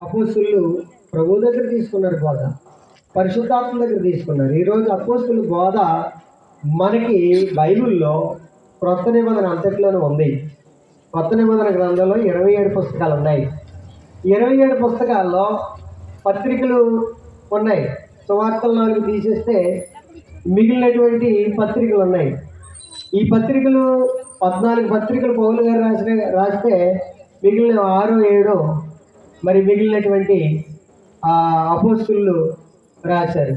అపోస్తులు ప్రభు దగ్గర తీసుకున్నారు బోధ, పరిశుద్ధాత్మ దగ్గర తీసుకున్నారు. ఈరోజు అపోస్తుల బోధ మనకి బైబిల్లో క్రొత్త నిబంధన అంతట్లోనే ఉంది. కొత్త నిబంధన గ్రంథంలో 27 పుస్తకాలు ఉన్నాయి. 27 పుస్తకాల్లో పత్రికలు ఉన్నాయి. సువార్తలు 4 తీసేస్తే మిగిలినటువంటి పత్రికలు ఉన్నాయి. ఈ పత్రికలు 14 పత్రికలు పౌలు గారు రాస్తే మిగిలిన 6 7 మరి మిగిలినటువంటి అపోస్తులు రాశారు.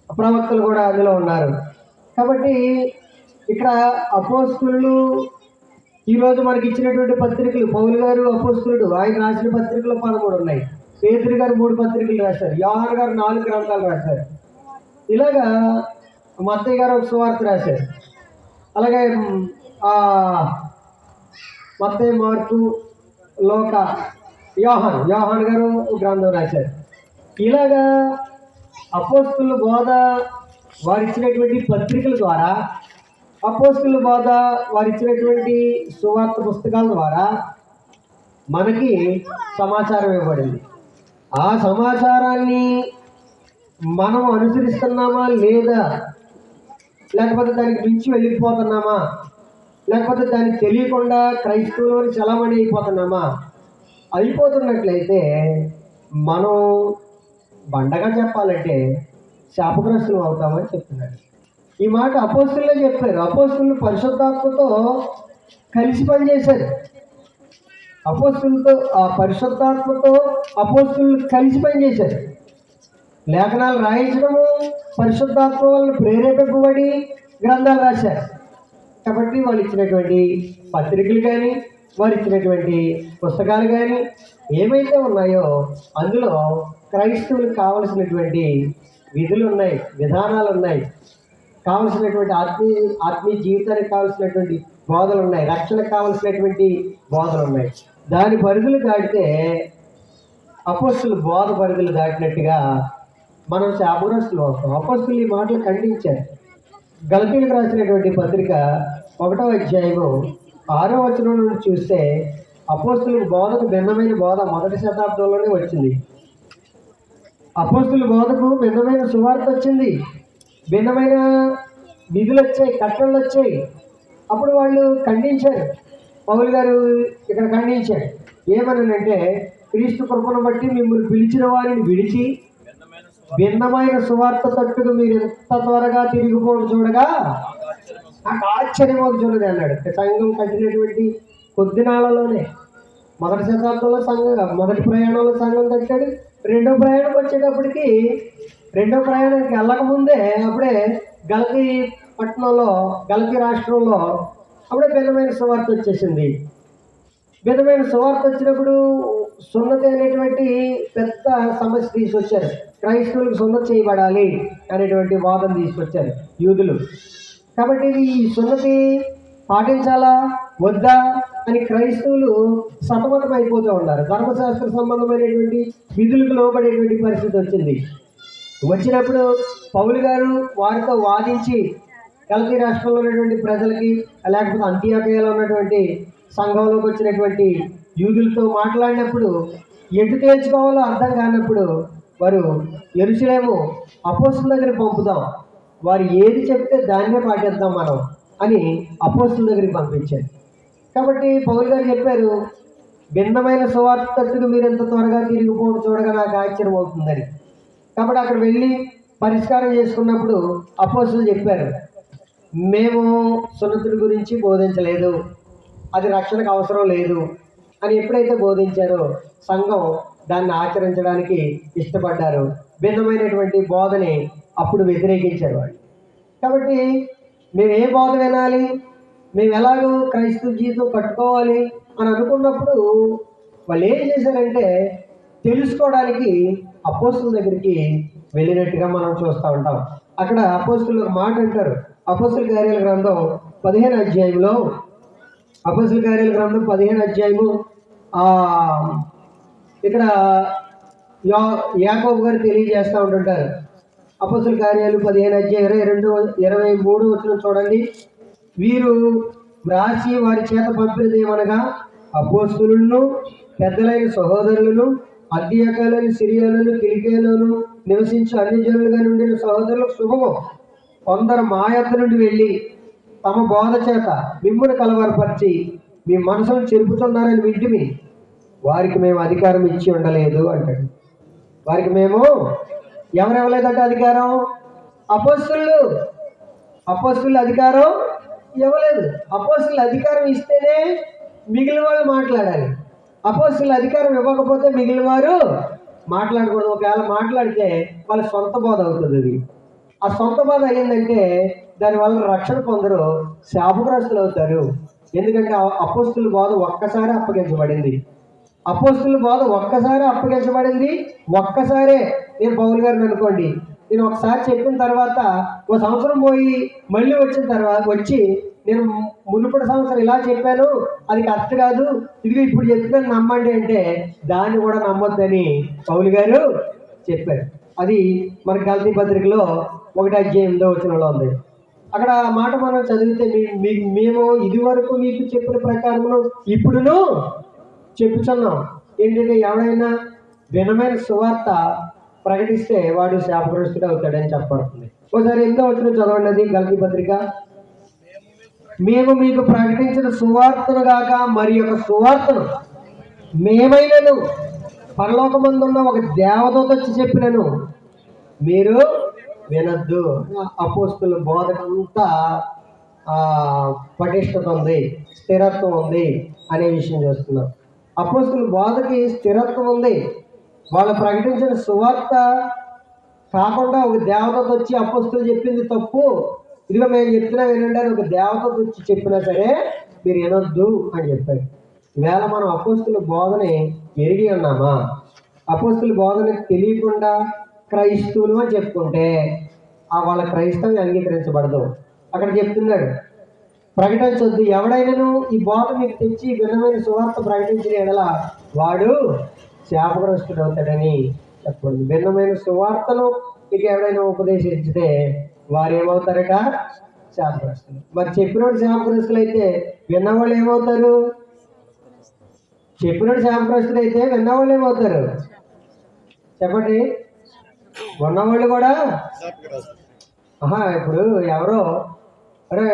ప్రవక్తలు కూడా అందులో ఉన్నారు. కాబట్టి ఇక్కడ అపోస్తులు ఈరోజు మనకి ఇచ్చినటువంటి పత్రికలు, పౌలు గారు అపోస్తులుడు, ఆయన రాసిన పత్రికలు 13 ఉన్నాయి. పేతురు గారు 3 పత్రికలు రాశారు. యోహాను గారు 4 గ్రంథాలు రాశారు. ఇలాగా మత్తయి గారు ఒక సువార్త రాశారు. అలాగే మత్తయి, మార్కు, లోక, యోహాను గారు గ్రంథం రాశారు. ఇలాగా అపోస్తుల బోధ వారు ఇచ్చినటువంటి పత్రికల ద్వారా, అపోస్తుల బోధ వారు ఇచ్చినటువంటి సువార్త పుస్తకాల ద్వారా మనకి సమాచారం ఇవ్వబడింది. ఆ సమాచారాన్ని మనం అనుసరిస్తున్నామా లేదా, లేకపోతే దానికి మించి వెళ్ళిపోతున్నామా, లేకపోతే దానికి తెలియకుండా క్రైస్తవులు చలమణి అయిపోతున్నట్లయితే మనం బండగా చెప్పాలంటే శాపగ్రస్తులు అవుతామని చెప్తున్నాడు. ఈ మాట అపోస్తులే చెప్పారు. అపోస్తులు పరిశుద్ధాత్మతో కలిసి పనిచేశారు. పరిశుద్ధాత్మతో అపోస్తులు కలిసి పనిచేశారు. లేఖనాలు రాయించడము పరిశుద్ధాత్మ వలన ప్రేరేపింపబడి గ్రంథాలు రాశారు. కాబట్టి వాళ్ళు ఇచ్చినటువంటి పత్రికలు కానీ, వారు ఇచ్చినటువంటి పుస్తకాలు కానీ ఏమైతే ఉన్నాయో అందులో క్రైస్తవులకు కావలసినటువంటి విధులు ఉన్నాయి, విధానాలు ఉన్నాయి, కావలసినటువంటి ఆత్మీయ జీవితానికి కావలసినటువంటి బోధలు ఉన్నాయి, రక్షణకు కావలసినటువంటి బోధలు ఉన్నాయి. దాని పరిధులు దాటితే అపోస్తుల బోధ పరిధులు దాటినట్టుగా మనం శాపగ్రస్తులు అవుతాం. అపోస్తులు ఈ మాటలు ఖండించారు. గలతీయులకు రాసినటువంటి పత్రిక 1వ అధ్యాయము 6వ వచనం నుండి చూస్తే అపోస్తుల బోధకు భిన్నమైన బోధ మొదటి శతాబ్దంలోనే వచ్చింది. అపోస్తుల బోధకు భిన్నమైన సువార్త వచ్చింది, భిన్నమైన విధులు వచ్చాయి, కట్టడలు వచ్చాయి. అప్పుడు వాళ్ళు ఖండించారు. పౌలు గారు ఇక్కడ ఖండించారు. ఏమనంటే, క్రీస్తు కృపను బట్టి మిమ్మల్ని పిలిచిన వారిని విడిచి భిన్నమైన సువార్త తట్టుకు మీరు ఎంత త్వరగా తిరిగిపోవడం చూడగా నాకు ఆశ్చర్యమోకి చూడదు అన్నాడు. సంఘం కట్టినటువంటి కొద్ది నాళ్ళలోనే మొదటి శతాబ్దంలో మొదటి ప్రయాణంలో సంఘం కట్టాడు. రెండో ప్రయాణం వచ్చేటప్పటికి, రెండో ప్రయాణానికి వెళ్ళకముందే అప్పుడే గలతీ పట్టణంలో, గలతీ రాష్ట్రంలో అప్పుడే భిన్నమైన సువార్త వచ్చేసింది. భిన్నమైన సువార్త వచ్చినప్పుడు సున్నతి అనేటువంటి పెద్ద సమస్య తీసుకొచ్చారు. క్రైస్తవులకు సున్నతి చేయబడాలి అనేటువంటి వాదన తీసుకొచ్చారు యూదులు. కాబట్టి ఈ సున్నతి పాటించాలా వద్దా అని క్రైస్తవులు సతమతం అయిపోతూ ఉన్నారు. ధర్మశాస్త్ర సంబంధమైనటువంటి విధులకు లోబడేటువంటి పరిస్థితి వచ్చింది. వచ్చినప్పుడు పౌలు గారు వారితో వాదించి గలతీ రాష్ట్రంలో ఉన్నటువంటి ప్రజలకి, లేకపోతే అంతియోకియాలో ఉన్నటువంటి సంఘంలోకి వచ్చినటువంటి యూదులతో మాట్లాడినప్పుడు ఎటు తేల్చుకోవాలో అర్థం కానప్పుడు వారు యెరూషలేము అపోస్తుల దగ్గరికి పంపుదాం, వారు ఏది చెప్తే దాన్నే పాటిద్దాం మనం అని అపోస్తుల దగ్గరికి పంపించారు. కాబట్టి పౌలు గారు చెప్పారు, భిన్నమైన సువార్త తట్టుకు మీరు ఎంత త్వరగా తిరిగిపోవడం చూడగా నాకు ఆశ్చర్యం అవుతుందని. కాబట్టి అక్కడ వెళ్ళి పరిష్కారం చేసుకున్నప్పుడు అపోస్తులు చెప్పారు, మేము సున్నతుడి గురించి బోధించలేదు, అది రక్షణకు అవసరం లేదు అని ఎప్పుడైతే బోధించారో సంఘం దాన్ని ఆచరించడానికి ఇష్టపడ్డారు. భిన్నమైనటువంటి బోధని అప్పుడు వ్యతిరేకించారు వాళ్ళు. కాబట్టి మేము ఏ బోధ వినాలి, మేము ఎలాగో క్రైస్తవ జీవితం కట్టుకోవాలి అని అనుకున్నప్పుడు వాళ్ళు ఏం చేశారంటే తెలుసుకోవడానికి అపోస్తుల దగ్గరికి వెళ్ళినట్టుగా మనం చూస్తూ ఉంటాం. అక్కడ అపోస్తులు ఒక మాట అంటారు. అపోస్తుల కార్యాల గ్రంథం 15వ అధ్యాయంలో, అపోస్తుల కార్యాల గ్రంథం 15వ అధ్యాయము ఇక్కడ యాకోబు గారు తెలియజేస్తూ ఉంటుంటారు. అపోస్తుల కార్యాలు 15వ అధ్యాయం 22-23 వచనం చూడండి. వీరు వ్రాసి వారి చేత పంపినది ఏమనగా, అపోస్తులను, పెద్దలైన సహోదరులను, అద్యోకాలోని, సిరియాలోను, కిలికియాలోను నివసించు అన్ని జనులుగా నుండిన సహోదరులకు శుభము. కొందరు మా యొద్ద నుండి వెళ్ళి తమ బోధ చేత మిమ్మును కలవరపరిచి మీ మనసును చెరుపుతున్నారని వింటిమి. వారికి మేము అధికారం ఇచ్చి ఉండలేదు అంటాడు. వారికి మేము ఎవరివ్వలేదంటే అధికారం? అపోస్తులు అధికారం ఇవ్వలేదు. అపోస్తులు అధికారం ఇస్తేనే మిగిలిన వాళ్ళు మాట్లాడాలి. అపోస్తులు అధికారం ఇవ్వకపోతే మిగిలిన వారు మాట్లాడకూడదు. ఒకవేళ మాట్లాడితే వాళ్ళ సొంత బోధ అవుతుంది. అది ఆ సొంత బోధ అయ్యిందంటే దానివల్ల రక్షణ పొందరు, శాపగ్రస్తులు అవుతారు. ఎందుకంటే అపోస్తుల బోధ ఒక్కసారి అప్పగించబడింది. ఒక్కసారే నేను పౌలు గారిని అనుకోండి, నేను ఒకసారి చెప్పిన తర్వాత ఒక సంవత్సరం పోయి మళ్ళీ వచ్చి నేను మునుపటి సంవత్సరం ఇలా చెప్పాను, అది కరెక్ట్ కాదు, ఇది ఇప్పుడు చెప్తాను నమ్మండి అంటే దాన్ని కూడా నమ్మొద్దని పౌలు గారు చెప్పారు. అది మన గలతీ పత్రికలో 1:8 ఉంది. అక్కడ మాట మనం చదివితే మేము ఇది వరకు మీకు చెప్పిన ప్రకారము ఇప్పుడును చెప్పుచున్నాం. ఏంటంటే ఎవడైనా భిన్నమైన సువార్త ప్రకటిస్తే వాడు శాపగ్రస్తుడు అవుతాడని చెప్పబడుతుంది. ఒకసారి 8వ చదవండి. అది గలతీ పత్రిక. మేము మీకు ప్రకటించిన సువార్తను గాక మరి యొక్క సువార్తను మేమైనను పరలోకమందున్న ఒక దేవదూత వచ్చి చెప్పినను మీరు వినద్దు. అపోస్తుల బోధకంతా పటిష్టత ఉంది, స్థిరత్వం ఉంది అనే విషయం చూస్తున్నాం. అపోస్తుల బోధకి స్థిరత్వం ఉంది. వాళ్ళు ప్రకటించిన సువార్త కాకుండా ఒక దేవదూత వచ్చి అపోస్తులు చెప్పింది తప్పు, ఇదిగో మేము చెప్తున్నా వినండి అని ఒక దేవదూత వచ్చి చెప్పినా సరే మీరు వినొద్దు అని చెప్పారు. ఈవేళ మనం అపోస్తుల బోధని ఎరిగి ఉన్నామా? అపోస్తుల బోధని తెలియకుండా క్రైస్తవులు అని చెప్పుకుంటే వాళ్ళ క్రైస్తవం అంగీకరించబడదు. అక్కడ చెప్తున్నాడు, ప్రకటించొద్దు. ఎవడైనాను ఈ బోధ మీకు తెచ్చి భిన్నమైన సువార్త ప్రకటించిన ఎడల వాడు శాపగ్రస్తుడు అవుతాడని చెప్పండి. భిన్నమైన సువార్తను మీకు ఎవడైనా ఉపదేశించితే వారు ఏమవుతారట? శాపగ్రస్తులు. మరి చెప్పినోడు శాపగ్రస్తులు అయితే విన్నవాళ్ళు ఏమవుతారు? చెప్పినోడు శాపగ్రస్తులు అయితే విన్నవాళ్ళు ఏమవుతారు? చెప్పండి. ఉన్నవాళ్ళు కూడా ఇప్పుడు ఎవరో అరే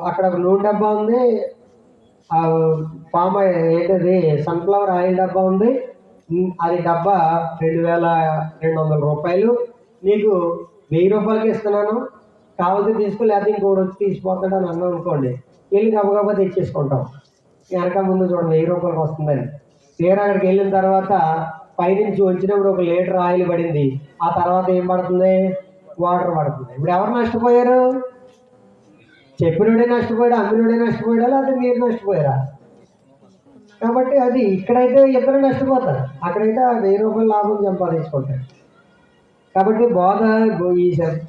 అక్కడ నూనె డబ్బా ఉంది, పామ్ ఏంటది సన్ఫ్లవర్ ఆయిల్ డబ్బా ఉంది, అది డబ్బా 2200 రూపాయలు, నీకు 1000 రూపాయలకి ఇస్తున్నాను, కావాల్సి తీసుకో, లేకపోతే ఇంకోటి వచ్చి తీసిపోతాడు అని అన్నాం అనుకోండి, వెళ్ళి గబగబా తెచ్చేసుకుంటాం. వెనక ముందు చూడండి 1000 రూపాయలకి వస్తుందని. తీరా అక్కడికి వెళ్ళిన తర్వాత పైనుంచి వచ్చినప్పుడు 1 లీటర్ ఆయిల్ పడింది, ఆ తర్వాత ఏం పడుతుంది? వాటర్ పడుతుంది. ఇప్పుడు ఎవరు నష్టపోయారు? చెప్పినోడే నష్టపోయాడు, అమ్మినోడే నష్టపోయాడా, లేకపోతే మీరు నష్టపోయారా? కాబట్టి అది ఇక్కడైతే ఇద్దరు నష్టపోతారు, అక్కడైతే 1000 రూపాయల లాభం సంపాదించుకుంటారు. కాబట్టి బోధ ఈ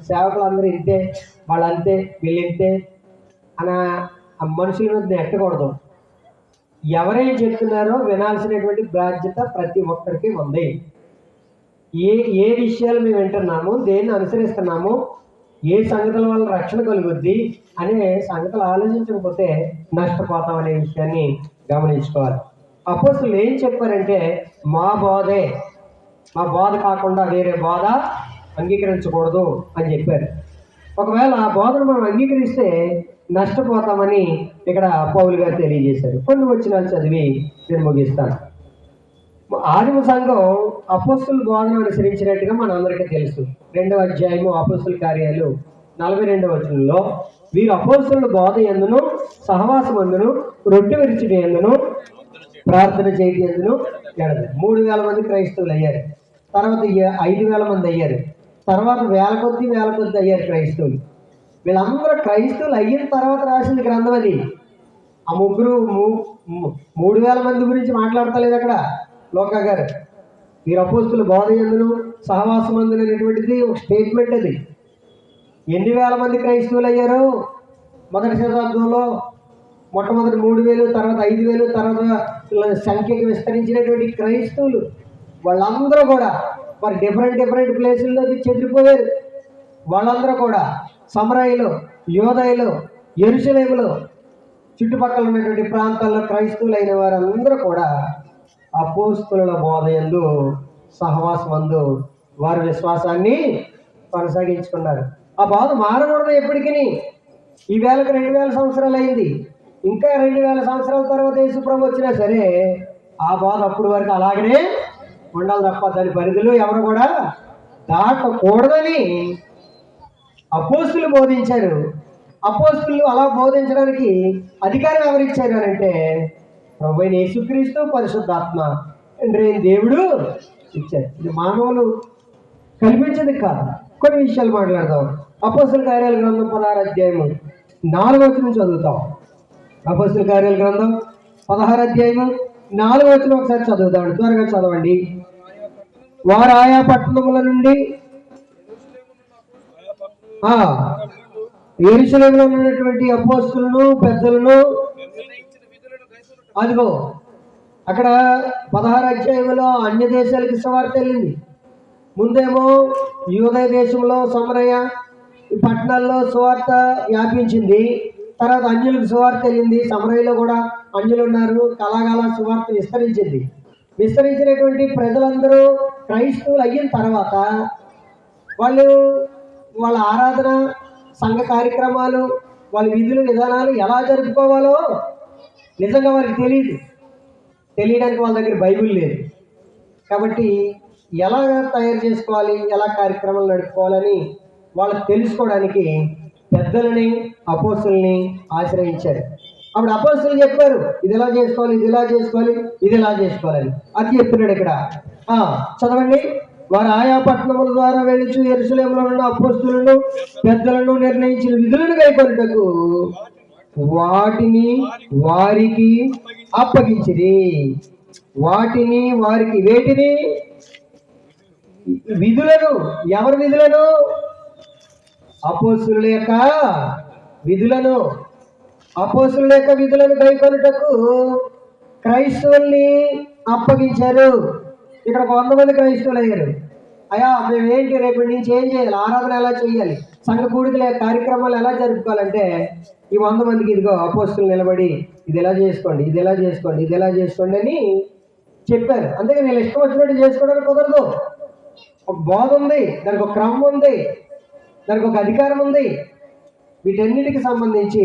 సేవకులందరూ ఇంతే, వాళ్ళంతే, వీళ్ళంతే అన్న మనుషుల మీద నెట్టకూడదు. ఎవరేం చెప్తున్నారో వినాల్సినటువంటి బాధ్యత ప్రతి ఒక్కరికి ఉంది. ఏ విషయాలు మేము వింటున్నాము, దేన్ని అనుసరిస్తున్నాము, ఏ సంగతుల వల్ల రక్షణ కలుగుద్ది అనే సంగతులు ఆలోచించకపోతే నష్టపోతాం అనే విషయాన్ని గమనించుకోవాలి. అపోస్తులు ఏం చెప్పారంటే మా బోధ కాకుండా వేరే బోధ అంగీకరించకూడదు అని చెప్పారు. ఒకవేళ ఆ బోధను మనం అంగీకరిస్తే నష్టపోతామని ఇక్కడ పౌలు గారు తెలియజేశారు. కొన్ని వచనాలు చదివి నేను ముగిస్తాను. ఆదిమ సంఘం అపోస్తుల బోధన అనుసరించినట్టుగా మనందరికీ తెలుసు. 2వ అధ్యాయము అపోస్తుల కార్యాలు 42వ వచనంలో వీరు అపోస్తుల బోధ యందును సహవాసం అందును రొట్టె విరుచుట యందును ప్రార్థన చేయడం యందును ఎడదు. 3000 మంది క్రైస్తవులు అయ్యారు. తర్వాత 5000 మంది అయ్యారు. తర్వాత వేల కొద్ది అయ్యారు క్రైస్తవులు. వీళ్ళందరూ క్రైస్తవులు అయిన తర్వాత రాసింది గ్రంథం అది. ఆ ముగ్గురు 3000 మంది గురించి మాట్లాడతలేదు అక్కడ లోకా గారు. వీరు అపోస్తుల బోధ యందును సహవాసం అందును అనేటువంటిది ఒక స్టేట్మెంట్. అది ఎన్ని వేల మంది క్రైస్తవులు అయ్యారు మొదటి శతాబ్దంలో? మొట్టమొదటి 3000, తర్వాత 5000, తర్వాత సంఖ్యకి విస్తరించినటువంటి క్రైస్తవులు వాళ్ళందరూ కూడా మరి డిఫరెంట్ ప్లేసుల్లో చెదిరిపోయారు. వాళ్ళందరూ కూడా సమరయలో, యోదయలో, యెరూషలేములో, చుట్టుపక్కల ఉన్నటువంటి ప్రాంతాల్లో క్రైస్తవులు అయిన వారందరూ కూడా అపోస్తలుల బోధయందు సహవాసమందు వారి విశ్వాసాన్ని కొనసాగించుకున్నారు. ఆ బోధ మారకూడదు ఎప్పటికీ. ఈ వేళకు 2000 సంవత్సరాలు అయింది. ఇంకా 2000 సంవత్సరాల తర్వాత యేసుప్రభు వచ్చినా సరే ఆ బోధ అప్పుడు వరకు అలాగనే ఉండాలి తప్ప దాని పరిధిలో ఎవరు కూడా దాటకూడదని అపోస్తులు బోధించారు. అపోస్తులు అలా బోధించడానికి అధికారం ఎవరిచ్చారు అని అంటే ప్రభువైన యేసుక్రీస్తు పరిశుద్ధాత్మ తండ్రి దేవుడు ఇచ్చారు. ఇది మానవులు కల్పించేది కాదు. కొన్ని విషయాలు మాట్లాడదాం. అపోస్తుల కార్యాల గ్రంథం 16 అధ్యాయము 4వ వచనం చదువుతాం. అపోస్తుల కార్యాల గ్రంథం 16 అధ్యాయము 4వ వచనం ఒకసారి చదువుతాం. త్వరగా చదవండి. వారు ఆయా పట్టణముల నుండి యెరూషలేములో ఉన్నటువంటి అపోస్తులను పెద్దలను, అదిగో అక్కడ 16 అధ్యాయంలో అన్య దేశాలకి సువార్త వెళ్ళింది. ముందేమో యూదయ దేశంలో సమరయ ఈ పట్టణాల్లో సువార్త వ్యాపించింది. తర్వాత అన్యులకు సువార్త వెళ్ళింది. సమరయలో కూడా అన్యులు ఉన్నారు. కలాకాల సువార్త విస్తరించింది. విస్తరించినటువంటి ప్రజలందరూ క్రైస్తవులు అయిన తర్వాత వాళ్ళు వాళ్ళ ఆరాధన, సంఘ కార్యక్రమాలు, వాళ్ళ విధులు విధానాలు ఎలా జరుపుకోవాలో నిజంగా వారికి తెలియడానికి వాళ్ళ దగ్గర బైబిల్ లేదు. కాబట్టి ఎలా తయారు చేసుకోవాలి, ఎలా కార్యక్రమాలు నడుపుకోవాలని వాళ్ళు తెలుసుకోవడానికి పెద్దలని, అపోస్తుల్ని ఆశ్రయించారు. అప్పుడు అపోస్తులు చెప్పారు, ఇది ఎలా చేసుకోవాలి, ఇది ఎలా చేసుకోవాలి, ఇది ఎలా చేసుకోవాలని. అది చెప్తున్నాడు ఇక్కడ. చదవండి. వారు ఆయా పట్టణముల ద్వారా వెళ్ళి యెరూషలేములో ఉన్న అపోస్తులను పెద్దలను నిర్ణయించిన విధులను కైకొనుటకు వాటిని వారికి అప్పగించిరి. వాటిని వారికి, వేటిని? విధులను. ఎవరి విధులను? అపోస్తుల యొక్క విధులను. అపోస్తుల యొక్క విధులను కైకొనుటకు క్రైస్తవుల్ని అప్పగించారు. ఇక్కడ 100 మంది క్రైస్తవులు అయ్యారు. అయ్యా మేమేంటి రేపటి నుంచి ఏం చేయాలి, ఆరాధన ఎలా చేయాలి, సంఘ కూడికల కార్యక్రమాలు ఎలా జరుపుకోవాలంటే ఈ 100 మందికి ఇదిగో అపోస్తులు నిలబడి ఇది ఎలా చేసుకోండి, ఇది ఎలా చేసుకోండి, ఇది ఎలా చేసుకోండి అని చెప్పారు. అందుకే నేను ఇష్టం వచ్చినట్టు చేసుకోవడానికి కుదరదు. ఒక బోధ ఉంది, దానికి ఒక క్రమం ఉంది, దానికి ఒక అధికారం ఉంది. వీటన్నిటికి సంబంధించి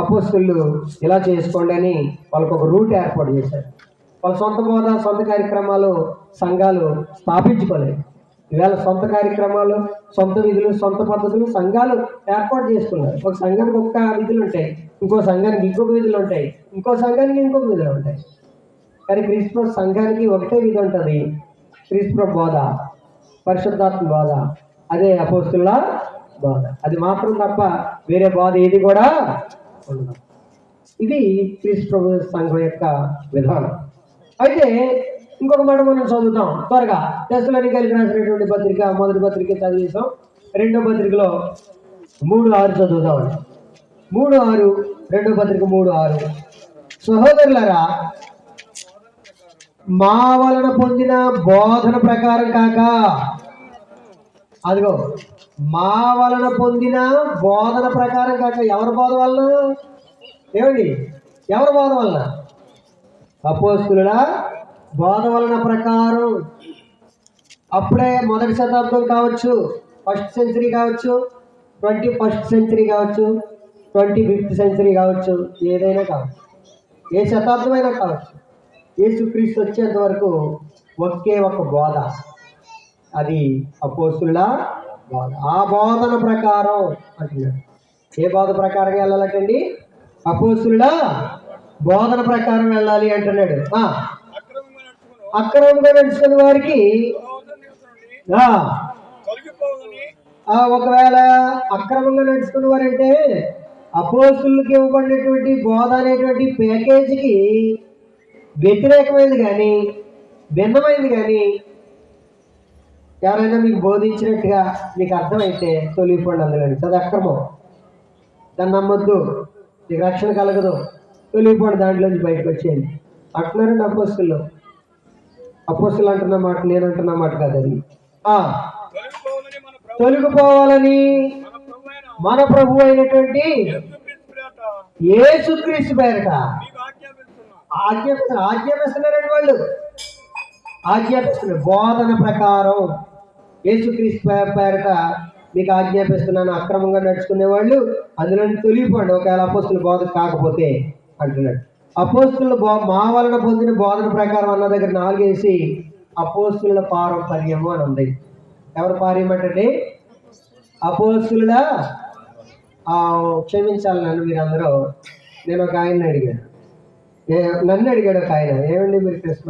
అపోస్తులు ఇలా చేసుకోండి అని వాళ్ళకు ఒక రూట్ ఏర్పాటు చేశారు. వాళ్ళ సొంత బోధ, సొంత కార్యక్రమాలు సంఘాలు స్థాపించుకోలేదు. ఈవేళ సొంత కార్యక్రమాలు, సొంత విధులు, సొంత పద్ధతులు సంఘాలు ఏర్పాటు చేసుకున్నారు. ఒక సంఘానికి ఒక్క విధులు ఉంటాయి, ఇంకో సంఘానికి ఇంకొక విధులు ఉంటాయి, ఇంకో సంఘానికి ఇంకొక విధులు ఉంటాయి. కానీ క్రీస్తు సంఘానికి ఒకటే విధి ఉంటుంది, క్రీస్తు బోధ, పరిశుద్ధాత్మ బోధ. అదే అపోస్తుల బోధ. అది మాత్రం తప్ప వేరే బోధ ఏది కూడా ఉండదు. ఇది క్రీస్తు సంఘం యొక్క విధానం. అయితే ఇంకొక మాట మనం చదువుతాం త్వరగా. తెస్సలోనికైలకు రాసినటువంటి పత్రిక, మొదటి పత్రిక చదివేసాం. రెండో పత్రికలో 3:6 చదువుతామండి. 3:6, రెండో పత్రిక 3:6. సహోదరులారా, మా వలన పొందిన బోధన ప్రకారం కాక, అదిగో మా వలన పొందిన బోధన ప్రకారం కాక. ఎవరి బోధ వలన? ఏమండి, ఎవరి బోధ వలన? అపోస్తుల బోధ వలన ప్రకారం. అప్పుడే మొదటి శతాబ్దం కావచ్చు, 1st సెంచరీ కావచ్చు, 21st సెంచరీ కావచ్చు, 25th సెంచరీ కావచ్చు, ఏదైనా కావచ్చు, ఏ శతాబ్దం అయినా కావచ్చు, యేసుక్రీస్తు వచ్చేంత వరకు ఒకే ఒక బోధ, అది అపోస్తుల బోధ. ఆ బోధన ప్రకారం అంటున్నాడు. ఏ బోధ ప్రకారం వెళ్ళాలంటండి? అపోస్తుల బోధన ప్రకారం వెళ్ళాలి అంటున్నాడు. అక్రమంగా నడుచుకున్న వారికి ఒకవేళ అక్రమంగా నడుచుకున్న వారంటే అపోస్తులకి ఇవ్వబడినటువంటి బోధ అనేటువంటి ప్యాకేజీకి వ్యతిరేకమైంది కానీ, భిన్నమైంది కానీ ఎవరైనా మీకు బోధించినట్టుగా మీకు అర్థమైతే తొలగిపోండి అందులో. అది అక్రమం, దాన్ని నమ్మొద్దు, మీకు రక్షణ కలగదు, తొలగిపోండి, దాంట్లోంచి బయటకు వచ్చేయండి అంటున్నారండి అపోస్తులు. అపోస్తులు అంటున్న మాట నేను అంటున్న మాట కాదు అది. తొలగిపోవాలని మన ప్రభు అయినటువంటి యేసుక్రీస్తు పేరట ఆజ్ఞాపిస్తున్నారండి వాళ్ళు. ఆజ్ఞాపిస్తున్నాడు. బోధన ప్రకారం యేసుక్రీస్తు పేరట మీకు ఆజ్ఞాపిస్తున్నాను, అక్రమంగా నడుచుకునే వాళ్ళు అందులో తొలిగిపోండి ఒకవేళ అపోస్తుల బోధ కాకపోతే అంటున్నాడు. అపోస్తుల మా వలన పొందిన బోధన ప్రకారం అన్న దగ్గర 4 వేసి అపోస్తుల పారంపర్యము అని ఉంది. ఎవరు పార్యం అంటే అపోస్తుల క్షమించాలి నన్ను మీరందరూ. నేను ఒక ఆయన్ని అడిగాను, నన్ను అడిగాడు ఒక ఆయన, ఏమండి మీరు క్రిస్మస్